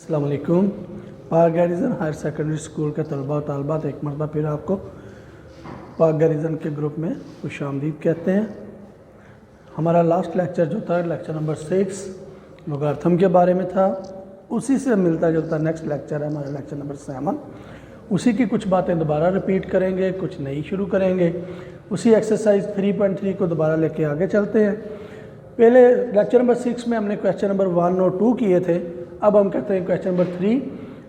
अस्सलाम वालेकुम। पाक गैरिजन हायर सेकेंडरी स्कूल के तलबा और तालबात एक मरतबा फिर आपको पाक गैरिजन के ग्रुप में खुशामदीद कहते हैं। हमारा लास्ट लेक्चर जो था लेक्चर नंबर 6 लोगार्थम के बारे में था, उसी से मिलता जुलता नेक्स्ट लेक्चर है हमारा लेक्चर नंबर 7। उसी की कुछ बातें दोबारा रिपीट करेंगे, कुछ नई शुरू करेंगे। उसी एक्सरसाइज 3.3 को दोबारा लेके आगे चलते हैं। पहले लेक्चर नंबर 6 में हमने क्वेश्चन नंबर 1 और 2 किए थे, अब हम कहते हैं क्वेश्चन नंबर 3।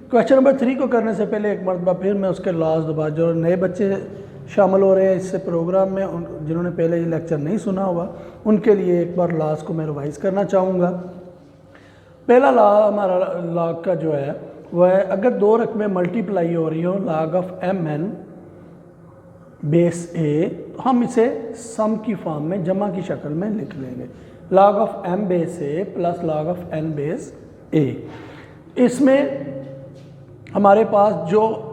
क्वेश्चन नंबर 3 को करने से पहले एक मरतबा फिर मैं उसके लॉज दोबारा, जो नए बच्चे शामिल हो रहे हैं इससे प्रोग्राम में, जिन्होंने पहले ये लेक्चर नहीं सुना होगा, उनके लिए एक बार लॉज को मैं रिवाइज़ करना चाहूँगा। पहला लॉ हमारा लॉग का जो है वह है, अगर दो रकमें मल्टीप्लाई हो रही हो log of mn base a, तो हम इसे सम की फॉर्म में जमा की शक्ल में लिख लेंगे, log of m base a plus log of n base a। इसमें हमारे पास जो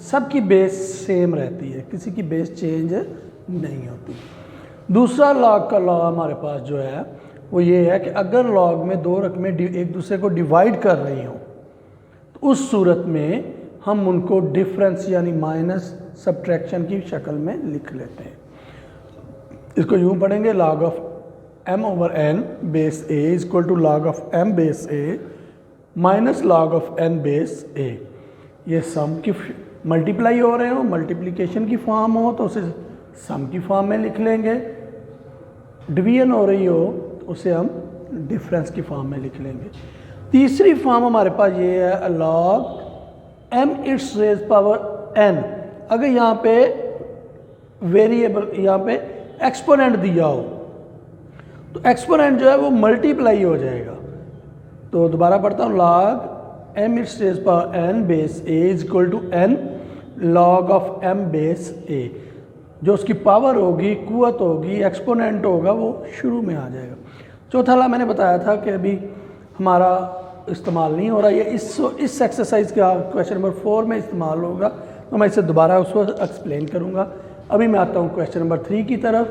सबकी बेस सेम रहती है, किसी की बेस चेंज नहीं होती। दूसरा log का लॉ हमारे पास जो है वो ये है कि अगर log में दो रकमें एक दूसरे को डिवाइड कर रही हों तो उस सूरत में हम उनको डिफरेंस यानी माइनस सब्ट्रैक्शन की शक्ल में लिख लेते हैं। इसको यूँ पढ़ेंगे, log of m over n base a is equal to log of m base a minus log of n base a। ये सम की मल्टीप्लाई हो रहे हो, मल्टीप्लिकेशन की फॉर्म हो तो उसे सम की फॉर्म में लिख लेंगे, डिवीजन हो रही हो तो उसे हम डिफरेंस की फॉर्म में लिख लेंगे। तीसरी फॉर्म हमारे पास ये है log m it's raise power n। अगर यहाँ पे वेरिएबल, यहाँ पे एक्सपोनेंट दिया हो तो एक्सपोनेंट जो है वो मल्टीप्लाई हो जाएगा। तो दोबारा पढ़ता हूँ, log m it's raise power n base a is equal to n log of m base a। जो उसकी पावर होगी, कुवत होगी, एक्सपोनेंट होगा, वो शुरू में आ जाएगा। चौथा ला मैंने बताया था कि अभी हमारा इस्तेमाल नहीं हो रहा, ये इस एक्सरसाइज का क्वेश्चन नंबर 4 में इस्तेमाल होगा, तो मैं इसे दोबारा उसको एक्सप्लेन करूँगा। अभी मैं आता हूँ क्वेश्चन नंबर 3 की तरफ।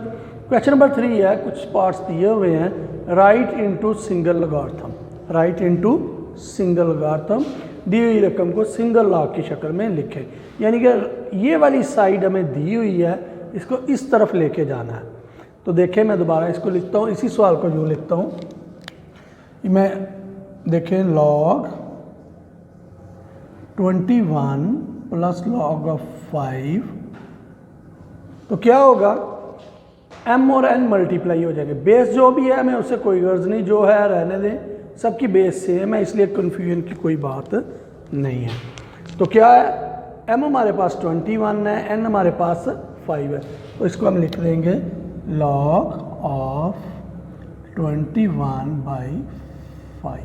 क्वेश्चन नंबर 3 है, कुछ पार्ट्स दिए हुए हैं, write into single logarithm. Write into single logarithm, दी हुई रकम को सिंगल लॉग की शक्ल में लिखें। यानी कि ये वाली साइड हमें दी हुई है, इसको इस तरफ लेके जाना है। तो देखें, मैं दोबारा इसको लिखता हूँ, इसी सवाल को यूँ लिखता हूँ। मैं देखें, log 21 प्लस log ऑफ 5, तो क्या होगा, m और n मल्टीप्लाई हो जाएंगे। बेस जो भी है हमें उससे कोई गर्ज नहीं, जो है रहने दें, सबकी बेस सेम है, इसलिए कन्फ्यूजन की कोई बात नहीं है। तो क्या है, m हमारे पास 21 है, n हमारे पास 5 है, तो इसको हम लिख देंगे log ऑफ 21/5।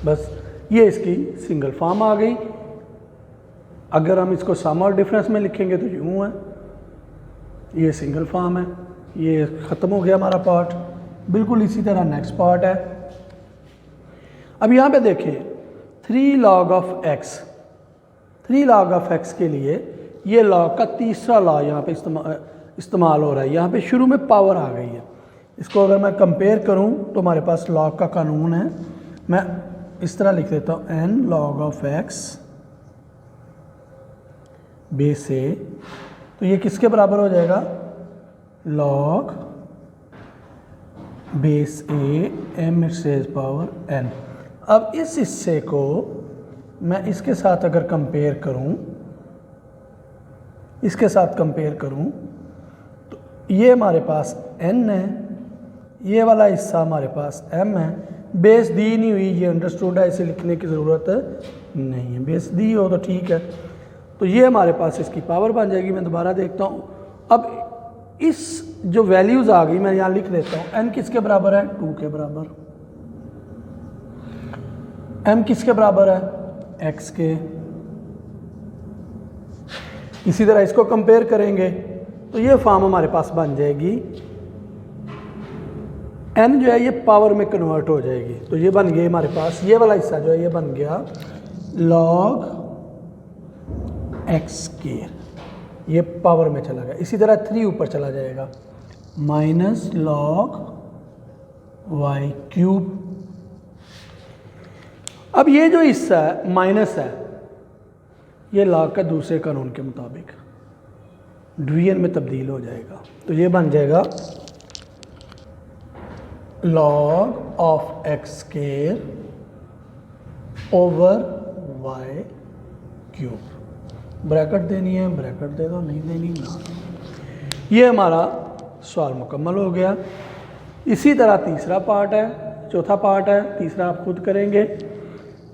बस ये इसकी सिंगल फॉर्म आ गई। अगर हम इसको सम और डिफरेंस में लिखेंगे तो यूँ है, ये सिंगल फॉर्म है, ये ख़त्म हो गया हमारा पार्ट। बिल्कुल इसी तरह नेक्स्ट पार्ट है। अब यहाँ पे देखें, 3 log of x। 3 log of x के लिए ये log का तीसरा लॉ यहाँ पे इस्तेमाल हो रहा है। यहाँ पे शुरू में पावर आ गई है। इसको अगर मैं कंपेयर करूँ तो हमारे पास log का कानून है, मैं इस तरह लिख देता हूँ, n log of x base a, तो ये किसके बराबर हो जाएगा, log base a m it's raise power n। अब इस हिस्से को मैं इसके साथ अगर कंपेयर करूं, इसके साथ कंपेयर करूं तो ये हमारे पास n है, ये वाला हिस्सा हमारे पास m है। बेस दी नहीं हुई, ये अंडरस्टूड है, इसे लिखने की ज़रूरत नहीं है। बेस दी हो तो ठीक है, तो ये हमारे पास इसकी पावर बन जाएगी। मैं दोबारा देखता हूँ, अब इस जो वैल्यूज़ आ गई मैं यहाँ लिख देता हूँ। n किसके बराबर है, 2 के बराबर। m किसके बराबर है, x के। इसी तरह इसको कंपेयर करेंगे तो ये फॉर्म हमारे पास बन जाएगी, n जो है ये पावर में कन्वर्ट हो जाएगी। तो ये बन गया हमारे पास, ये वाला हिस्सा जो है ये बन गया log x स्क्वायर, ये पावर में चला गया। इसी तरह 3 ऊपर चला जाएगा, माइनस log y क्यूब। अब ये जो हिस्सा है माइनस है, ये लॉग का दूसरे कानून के मुताबिक डिवीजन में तब्दील हो जाएगा। तो ये बन जाएगा log of X square over Y cube. Bracket देनी है ब्रैकेट दे दो, नहीं देनी ना। ये हमारा सवाल मुकम्मल हो गया। इसी तरह तीसरा पार्ट है, चौथा पार्ट है, तीसरा आप खुद करेंगे।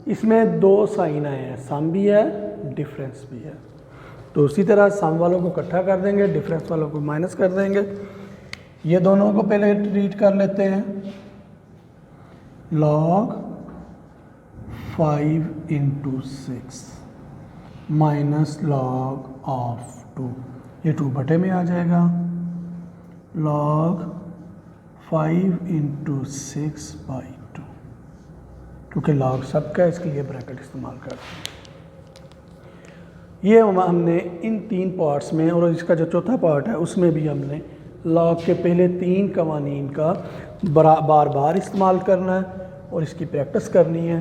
इसमें दो साइन आए हैं, सम भी है डिफरेंस भी है। तो उसी तरह सम वालों को इकट्ठा कर देंगे, डिफरेंस वालों को माइनस कर देंगे। ये दोनों को पहले रीड कर लेते हैं। Log 5 into 6 minus log of 2, ये 2 बटे में आ जाएगा। लॉग 5 इंटू 6 बाई 2, क्योंकि लॉग सबका है इसके लिए ब्रैकेट इस्तेमाल करते हैं। ये हमने इन 3 पार्ट्स में, और इसका जो चौथा पार्ट है उसमें भी हमने लॉग के पहले 3 कवानीन का बार बार इस्तेमाल करना है और इसकी प्रैक्टिस करनी है।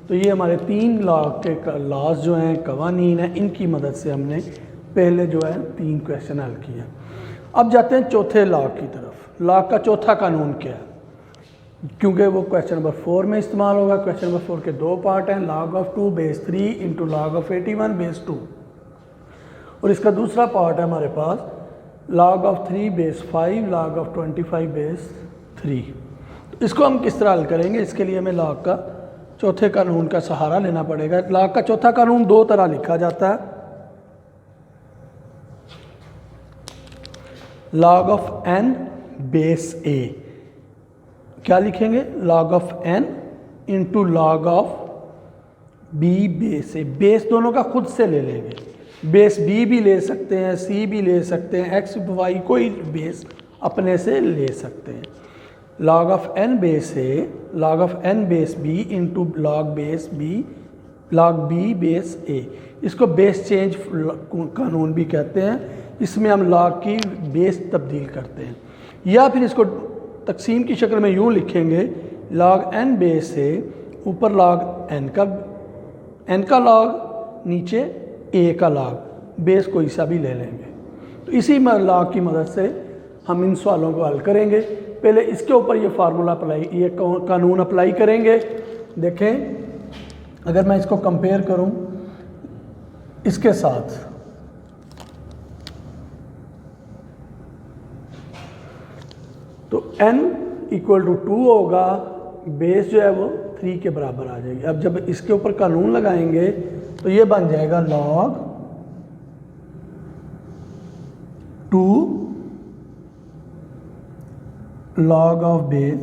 तो ये हमारे 3 लॉग के लॉज जो हैं, कवानीन हैं, इनकी मदद से हमने पहले जो है 3 क्वेश्चन हल किए। अब जाते हैं चौथे लॉग की तरफ। लॉग का चौथा कानून क्या है, क्योंकि वो क्वेश्चन नंबर 4 में इस्तेमाल होगा। क्वेश्चन नंबर 4 के 2 पार्ट हैं, log of 2 base 3 into log of 81 base 2, और इसका दूसरा पार्ट है हमारे पास log of 3 base 5 log of 25 base 3। तो इसको हम किस तरह हल करेंगे, इसके लिए हमें लॉग का चौथे कानून का सहारा लेना पड़ेगा। लॉग का चौथा कानून 2 तरह लिखा जाता है। Log of n base a, क्या लिखेंगे, log of n into log of b base a। Base दोनों का खुद से ले लेंगे, बेस b भी ले सकते हैं, c भी ले सकते हैं, x y कोई बेस अपने से ले सकते हैं। Log of n base a log of n base b into log base b log b base a। इसको बेस चेंज कानून भी कहते हैं। इसमें हम लॉग की बेस तब्दील करते हैं, या फिर इसको तकसीम की शक्ल में यूँ लिखेंगे, लॉग n बेस a ऊपर लॉग n का लॉग नीचे a का लॉग, बेस कोई सा भी ले लेंगे। तो इसी लॉग की मदद से हम इन सवालों को हल करेंगे। पहले इसके ऊपर ये फार्मूला अप्लाई, ये कानून अप्लाई करेंगे। देखें अगर मैं इसको कंपेयर करूं इसके साथ, तो n इक्वल टू 2 होगा, बेस जो है वो 3 के बराबर आ जाएगी। अब जब इसके ऊपर कानून लगाएंगे तो ये बन जाएगा log 2 log of base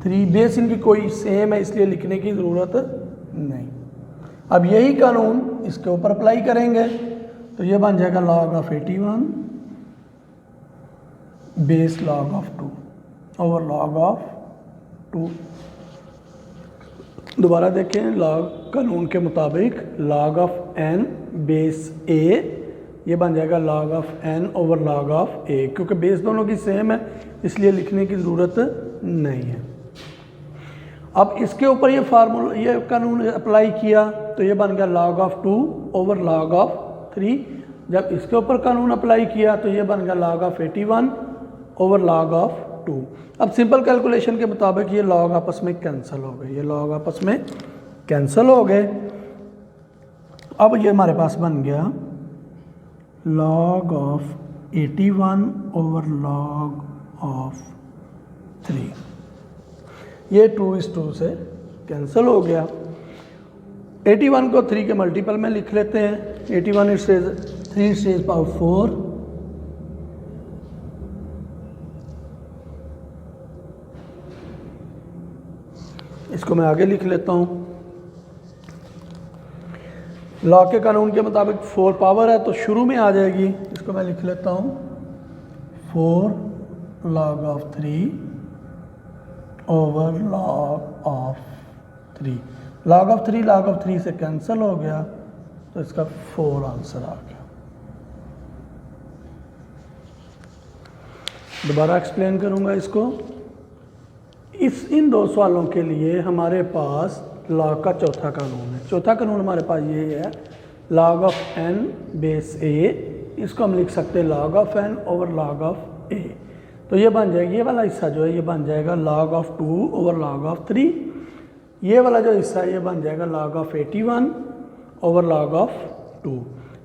3। Base इनकी कोई सेम है इसलिए लिखने की ज़रूरत नहीं। अब यही कानून इसके ऊपर अप्लाई करेंगे तो ये बन जाएगा log of 81 base log of 2 over log of 2। दोबारा देखें, लॉग कानून के मुताबिक log of n base a, ये बन जाएगा log of n over log of a। क्योंकि बेस दोनों की सेम है इसलिए लिखने की ज़रूरत नहीं है। अब इसके ऊपर ये फार्मूला, ये कानून अप्लाई किया तो ये बन गया log of 2 over log of 3। जब इसके ऊपर कानून अप्लाई किया तो ये बन गया log of 81 over log of 2। अब सिंपल कैलकुलेशन के मुताबिक ये लॉग आपस में कैंसिल हो गए, ये लॉग आपस में कैंसिल हो गए। अब ये हमारे पास बन गया log of 81 over log of 3। ये 2:2 से कैंसिल हो गया। 81 को 3 के मल्टीपल में लिख लेते हैं। 81 3 पावर 4 इसको मैं आगे लिख लेता हूँ। लॉग के कानून के मुताबिक 4 पावर है तो शुरू में आ जाएगी। इसको मैं लिख लेता हूँ 4 log of 3 over log of 3। Log of 3 से कैंसिल हो गया तो इसका 4 आंसर आ गया। दोबारा एक्सप्लेन करूँगा इसको। इन 2 सवालों के लिए हमारे पास लॉग का चौथा कानून है। चौथा कानून हमारे पास ये है, log of n base a, इसको हम लिख सकते हैं log of n over log of a। तो ये बन जाएगा, ये वाला हिस्सा जो है ये बन जाएगा log of 2 over log of 3। ये वाला जो हिस्सा है ये बन जाएगा log of 81 over log of 2।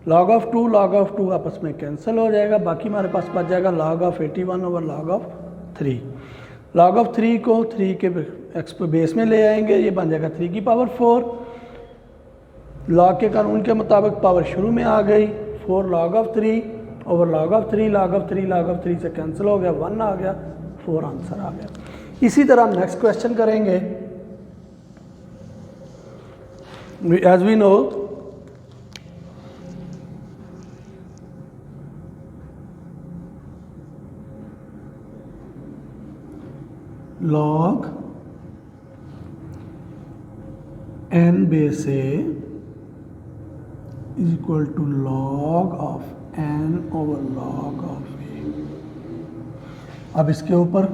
log of 2 log of 2 आपस में कैंसिल हो जाएगा, बाकी हमारे पास बच जाएगा log of 81 over log of 3। log of 3 को 3 के एक्स बेस में ले आएंगे, ये बन जाएगा 3 की पावर 4। log के कानून के मुताबिक पावर शुरू में आ गई, 4 log of 3 over log of 3, log of 3 log of 3 से कैंसिल हो गया, 1 आ गया, 4 आंसर आ गया। इसी तरह हम नेक्स्ट क्वेश्चन करेंगे। As we know log n base a is equal to log of n over log of a। अब इसके ऊपर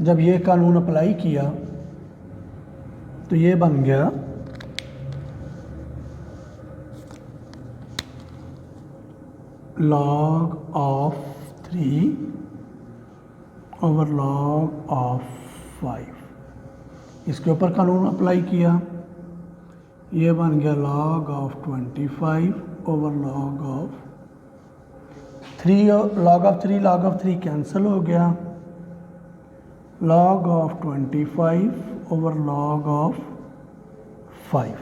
जब ये कानून अप्लाई किया तो ये बन गया log of 3 over log of 5। इसके ऊपर कानून अप्लाई किया, ये बन गया log of 25 over log of 3। log of 3 log of 3 cancel हो गया, log of 25 over log of 5।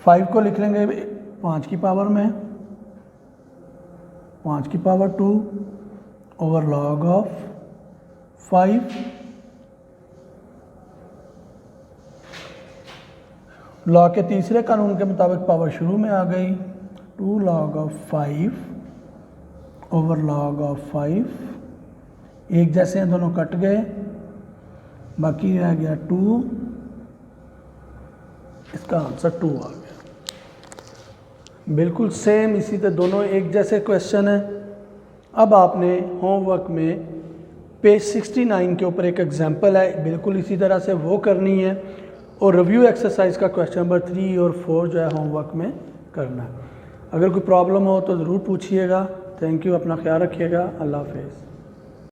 5 को लिख लेंगे 5 की पावर में, 5 की power 2 over log of 5। Law के तीसरे कानून के मुताबिक पावर शुरू में आ गई, 2 log of 5 over log of 5। एक जैसे हैं दोनों, कट गए, बाकी रह गया 2, इसका आंसर 2 आ गया। बिल्कुल सेम इसी तरह दोनों एक जैसे क्वेश्चन है। अब आपने होमवर्क में पेज 69 के ऊपर एक एग्जांपल है, बिल्कुल इसी तरह से वो करनी है, और रिव्यू एक्सरसाइज का क्वेश्चन नंबर 3 और 4 जो है होमवर्क में करना है। अगर कोई प्रॉब्लम हो तो ज़रूर पूछिएगा। थैंक यू, अपना ख्याल रखिएगा। अल्लाह हाफ़िज़।